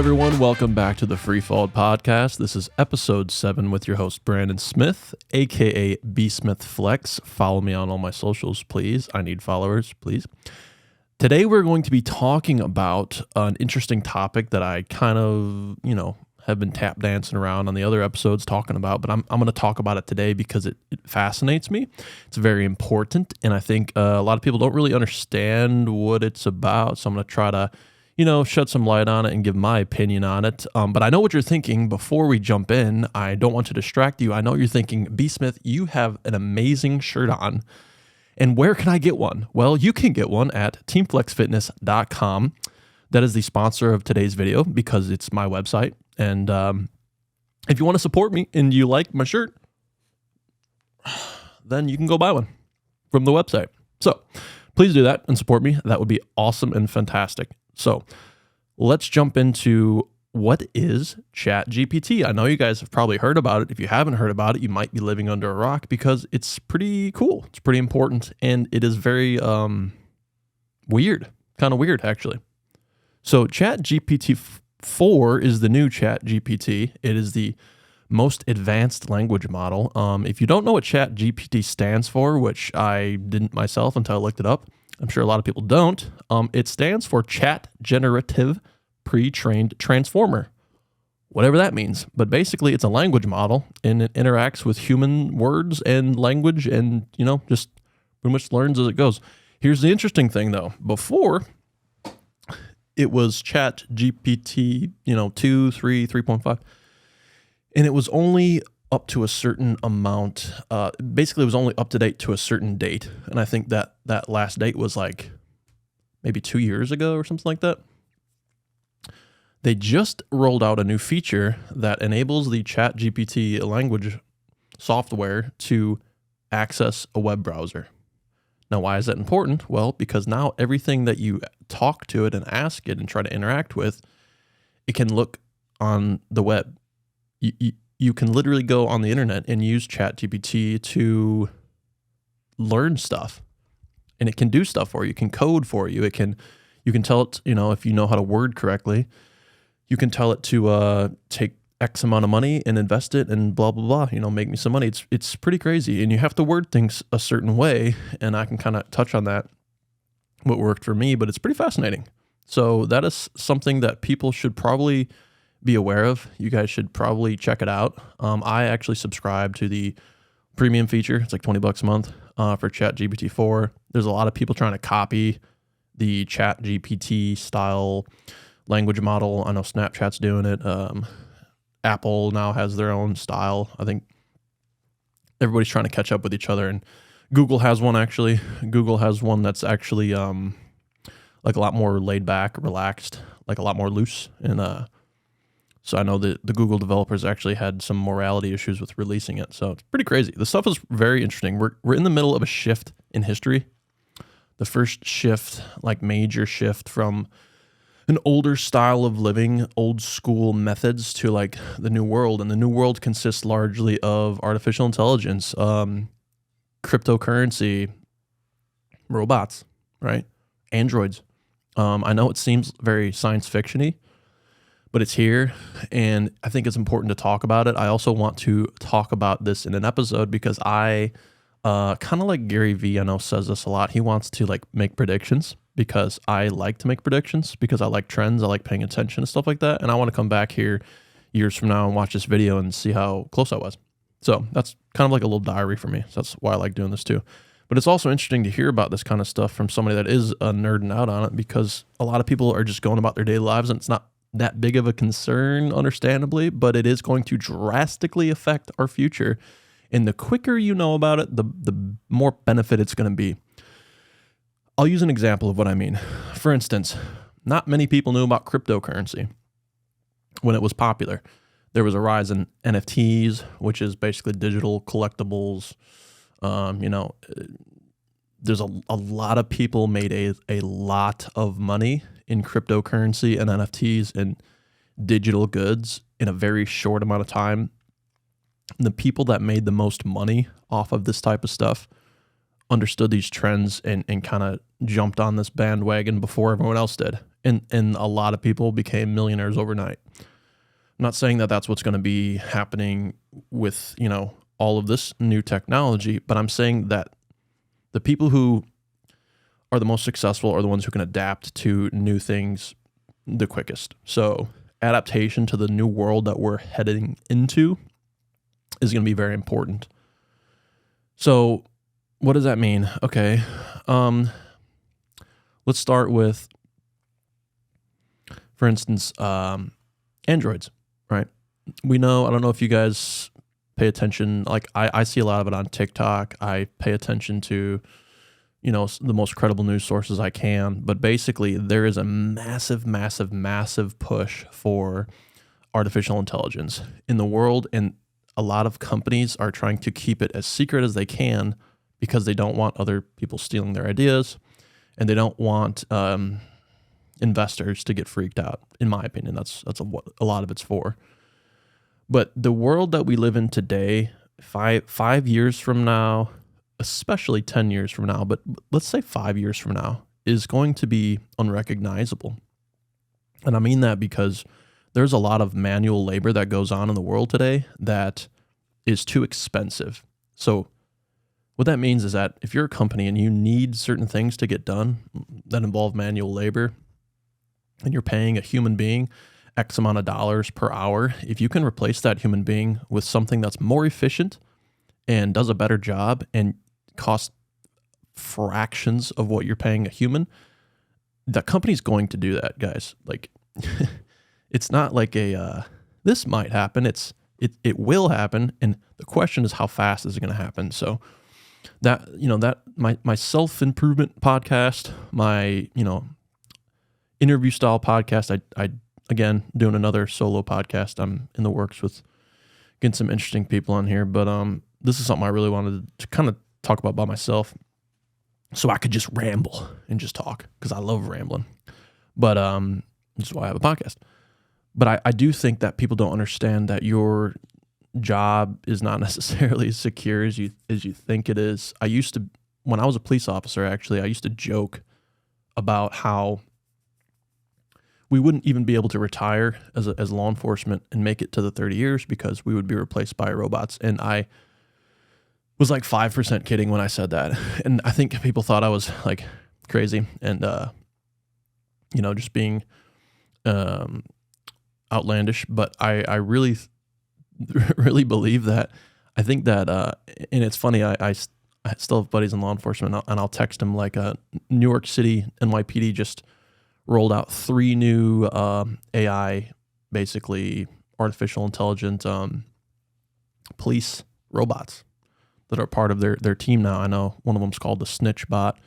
everyone. Welcome back to the Freefall Podcast. This is episode 7 with your host, Brandon Smith, aka B Smith Flex. Follow me on all my socials, please. I need followers, please. Today, we're going to be talking about an interesting topic that I kind of, have been tap dancing around on the other episodes talking about, but I'm going to talk about it today because it fascinates me. It's very important, and I think a lot of people don't really understand what it's about, so I'm going to try to shed some light on it and give my opinion on it. But I know what you're thinking. Before we jump in, I don't want to distract you. I know you're thinking, B. Smith, you have an amazing shirt on. And where can I get one? Well, you can get one at teamflexfitness.com. That is the sponsor of today's video because it's my website. And if you want to support me and you like my shirt, then you can go buy one from the website. So please do that and support me. That would be awesome and fantastic. So let's jump into what is Chat GPT. I know you guys have probably heard about it. If you haven't heard about it, you might be living under a rock because it's pretty cool. It's pretty important, and it is very weird, kind of weird actually. So Chat GPT 4 is the new Chat GPT. It is the most advanced language model. If you don't know what Chat GPT stands for, which I didn't myself until I looked it up, I'm sure a lot of people don't. It stands for Chat Generative Pre-trained Transformer, whatever that means. But basically, it's a language model, and it interacts with human words and language, and just pretty much learns as it goes. Here's the interesting thing, though. Before, it was Chat GPT, 2, 3, 3.5, and it was only up to a certain amount. Basically, it was only up to date to a certain date. And I think that last date was like maybe 2 years ago or something like that. They just rolled out a new feature that enables the Chat GPT language software to access a web browser. Now, why is that important? Well, because now everything that you talk to it and ask it and try to interact with, it can look on the web. You can literally go on the internet and use Chat GPT to learn stuff, and it can do stuff for you. It can code for you. You can tell it, if you know how to word correctly, you can tell it to take X amount of money and invest it and blah, blah, blah, make me some money. It's pretty crazy, and you have to word things a certain way, and I can kind of touch on that, what worked for me, but it's pretty fascinating. So that is something that people should probably be aware of. You guys should probably check it out. I actually subscribe to the premium feature. It's like $20 a month for Chat GPT 4. There's a lot of people trying to copy the Chat GPT style language model. I know Snapchat's doing it. Apple now has their own style. I think everybody's trying to catch up with each other, and Google has one actually. Google has one that's actually like a lot more laid back, relaxed, like a lot more loose, and so I know that the Google developers actually had some morality issues with releasing it. So it's pretty crazy. The stuff is very interesting. We're in the middle of a shift in history. The first shift, like major shift from an older style of living, old school methods to like the new world. And the new world consists largely of artificial intelligence, cryptocurrency, robots, right? Androids. I know it seems very science fiction-y, but it's here, and I think it's important to talk about it. I also want to talk about this in an episode because I, kind of like Gary Vee, I know says this a lot. He wants to like make predictions because I like to make predictions because I like trends. I like paying attention and stuff like that. And I want to come back here years from now and watch this video and see how close I was. So that's kind of like a little diary for me. So that's why I like doing this too. But it's also interesting to hear about this kind of stuff from somebody that is nerding out on it, because a lot of people are just going about their daily lives and it's not that big of a concern, understandably, but it is going to drastically affect our future. And the quicker you know about it, the more benefit it's going to be. I'll use an example of what I mean. For instance, not many people knew about cryptocurrency when it was popular. There was a rise in NFTs, which is basically digital collectibles. There's a lot of people made a lot of money in cryptocurrency and NFTs and digital goods in a very short amount of time. The people that made the most money off of this type of stuff understood these trends and kind of jumped on this bandwagon before everyone else did. and a lot of people became millionaires overnight. I'm not saying that that's what's going to be happening with, all of this new technology, but I'm saying that the people who are the most successful are the ones who can adapt to new things the quickest. So adaptation to the new world that we're heading into is going to be very important. So what does that mean? Okay. Let's start with, for instance, Androids, right? We know, I don't know if you guys pay attention, like I see a lot of it on TikTok. I pay attention to, the most credible news sources I can, but basically there is a massive, massive, massive push for artificial intelligence in the world, and a lot of companies are trying to keep it as secret as they can because they don't want other people stealing their ideas, and they don't want investors to get freaked out. In my opinion, that's what a lot of it's for. But the world that we live in today, five years from now, especially 10 years from now, but let's say 5 years from now, is going to be unrecognizable. And I mean that because there's a lot of manual labor that goes on in the world today that is too expensive. So what that means is that if you're a company and you need certain things to get done that involve manual labor, and you're paying a human being X amount of dollars per hour, if you can replace that human being with something that's more efficient and does a better job and costs fractions of what you're paying a human, the company's going to do that, guys. Like, it's not like this might happen. It will happen, and the question is how fast is it going to happen? So that my self-improvement podcast, my interview style podcast, I again doing another solo podcast. I'm in the works with getting some interesting people on here, but this is something I really wanted to kind of talk about by myself, so I could just ramble and just talk, because I love rambling. But this is why I have a podcast. But I do think that people don't understand that your job is not necessarily as secure as you think it is. When I was a police officer, actually, I used to joke about how we wouldn't even be able to retire as law enforcement and make it to the 30 years because we would be replaced by robots. And I was like 5% kidding when I said that. And I think people thought I was like crazy and, just being outlandish. But I really, really believe that. I think that, and it's funny, I still have buddies in law enforcement, and I'll text them like New York City NYPD just rolled out 3 new AI, basically artificial intelligent police robots that are part of their team now. I know one of them's called the Snitch Bot.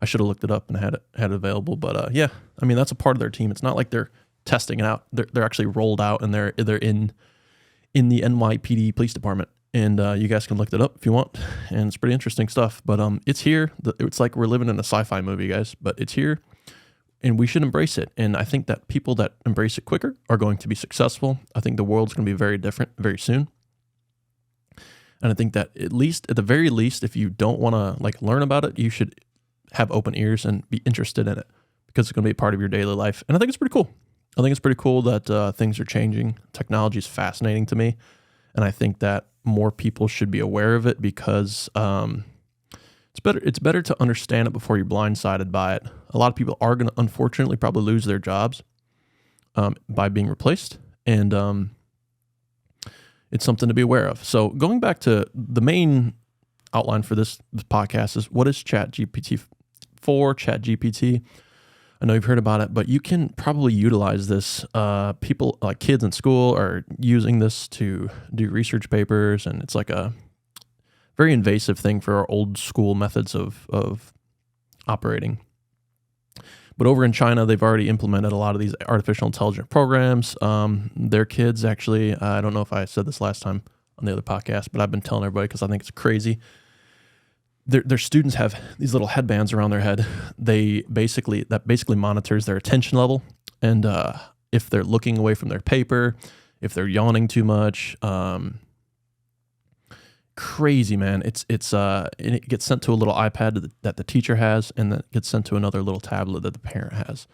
I should have looked it up and had it available, but yeah, I mean that's a part of their team. It's not like they're testing it out. They're actually rolled out, and they're in the NYPD police department. And you guys can look it up if you want, and it's pretty interesting stuff. But it's here. It's like we're living in a sci-fi movie, guys. But it's here, and we should embrace it. And I think that people that embrace it quicker are going to be successful. I think the world's going to be very different very soon. And I think that at the very least, if you don't want to learn about it, you should have open ears and be interested in it, because it's going to be a part of your daily life. And I think it's pretty cool. I think it's pretty cool that things are changing. Technology is fascinating to me. And I think that more people should be aware of it, because it's better to understand it before you're blindsided by it. A lot of people are going to, unfortunately, probably lose their jobs by being replaced. And it's something to be aware of. So going back to the main outline for this podcast is, what is Chat GPT for? Chat GPT. I know you've heard about it, but you can probably utilize this. People like kids in school are using this to do research papers, and it's like a very invasive thing for our old school methods of operating. But over in China, they've already implemented a lot of these artificial intelligence programs. Their kids actually, I don't know if I said this last time on the other podcast, but I've been telling everybody because I think it's crazy. Their students have these little headbands around their head. That basically monitors their attention level, and if they're looking away from their paper, if they're yawning too much. Crazy, man. It gets sent to a little iPad that the teacher has, and then it gets sent to another little tablet that the parent has.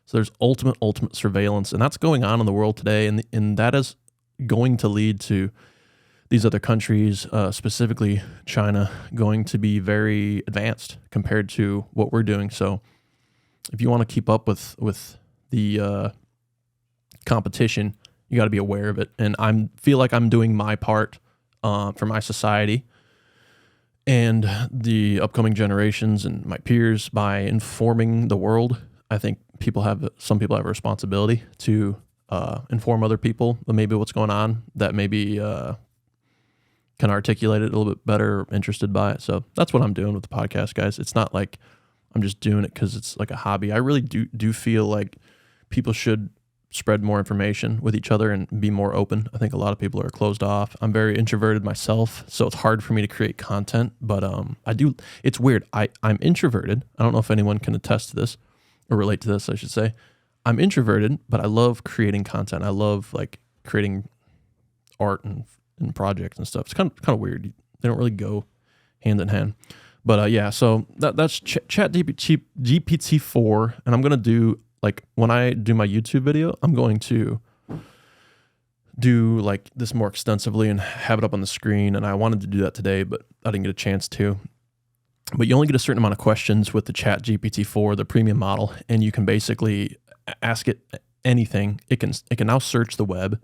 So there's ultimate surveillance, and that's going on in the world today, and that is going to lead to these other countries, specifically China, going to be very advanced compared to what we're doing. So if you want to keep up with the competition, you got to be aware of it. And I feel like I'm doing my part for my society and the upcoming generations and my peers by informing the world. I think some people have a responsibility to inform other people of maybe what's going on, that maybe can articulate it a little bit better, or interested by it. So that's what I'm doing with the podcast, guys. It's not like I'm just doing it because it's like a hobby. I really do feel like people should spread more information with each other and be more open. I think a lot of people are closed off. I'm very introverted myself, so it's hard for me to create content, but it's weird. I'm introverted. I don't know if anyone can attest to this or relate to this, I should say. I'm introverted, but I love creating content. I love like creating art and projects and stuff. It's kind of weird. They don't really go hand in hand. But yeah, so that's Chat GPT 4, and I'm gonna do, like, when I do my YouTube video, I'm going to do like this more extensively and have it up on the screen. And I wanted to do that today, but I didn't get a chance to. But you only get a certain amount of questions with the Chat GPT 4, the premium model, and you can basically ask it anything. It can now search the web,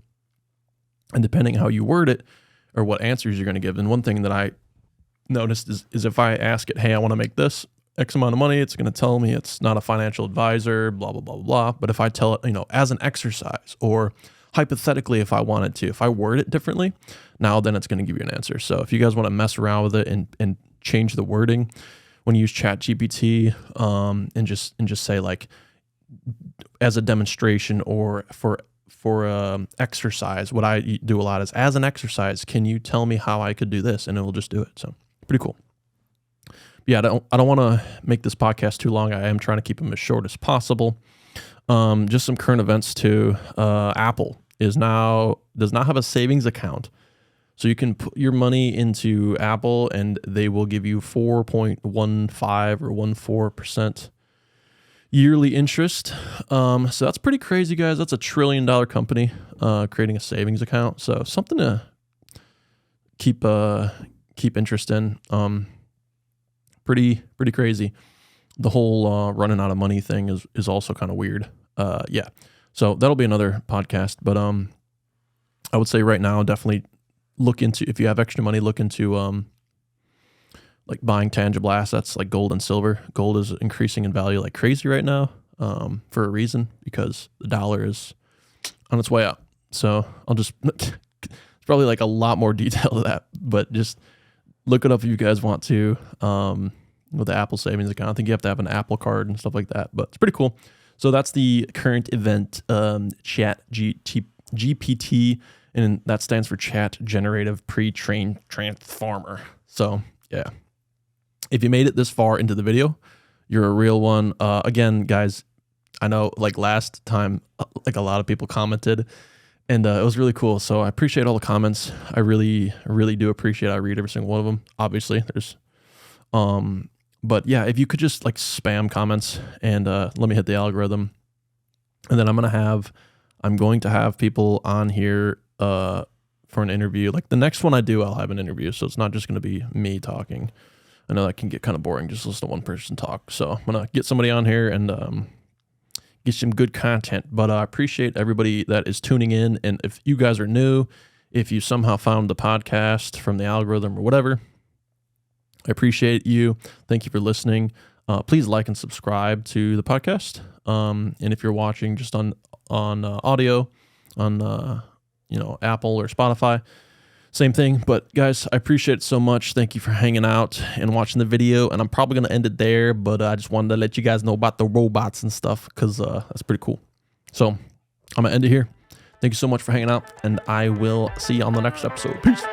and depending how you word it or what answers you're going to give. And one thing that I noticed is if I ask it, hey, I want to make this X amount of money, it's going to tell me it's not a financial advisor, blah, blah, blah, blah. But if I tell it, as an exercise, or hypothetically, if I wanted to, if I word it differently, now then it's going to give you an answer. So if you guys want to mess around with it and change the wording when you use Chat GPT, and just say, like, as a demonstration or for exercise, what I do a lot is, as an exercise, can you tell me how I could do this? And it will just do it. So pretty cool. Yeah, I don't want to make this podcast too long. I am trying to keep them as short as possible. Just some current events too. Apple does not have a savings account, so you can put your money into Apple, and they will give you 4.15 or 14% yearly interest. So that's pretty crazy, guys. That's $1 trillion company creating a savings account. So something to keep interest in. Pretty crazy. The whole running out of money thing is also kind of weird. Yeah. So that'll be another podcast. But I would say right now, definitely look into, if you have extra money, look into like buying tangible assets like gold and silver. Gold is increasing in value like crazy right now, for a reason, because the dollar is on its way up. So I'll just, it's probably like a lot more detail to that, but just look it up if you guys want to, with the Apple savings account. I think you have to have an Apple card and stuff like that, but it's pretty cool. So that's the current event, Chat GPT, and that stands for Chat Generative Pre-trained Transformer. So yeah, if you made it this far into the video, you're a real one. Again, guys, I know like last time, like a lot of people commented, and it was really cool. So I appreciate all the comments. I really do appreciate it. I read every single one of them. Obviously, there's, but yeah, if you could just like spam comments and let me hit the algorithm, and then I'm going to have people on here for an interview. Like the next one I do, I'll have an interview. So it's not just going to be me talking. I know that can get kind of boring, just listen to one person talk. So I'm going to get somebody on here and get some good content. But I appreciate everybody that is tuning in. And if you guys are new, if you somehow found the podcast from the algorithm or whatever, I appreciate you. Thank you for listening. Please like and subscribe to the podcast. And if you're watching just on audio on Apple or Spotify, same thing. But guys, I appreciate it so much. Thank you for hanging out and watching the video. And I'm probably going to end it there, but I just wanted to let you guys know about the robots and stuff, because that's pretty cool. So I'm going to end it here. Thank you so much for hanging out, and I will see you on the next episode. Peace.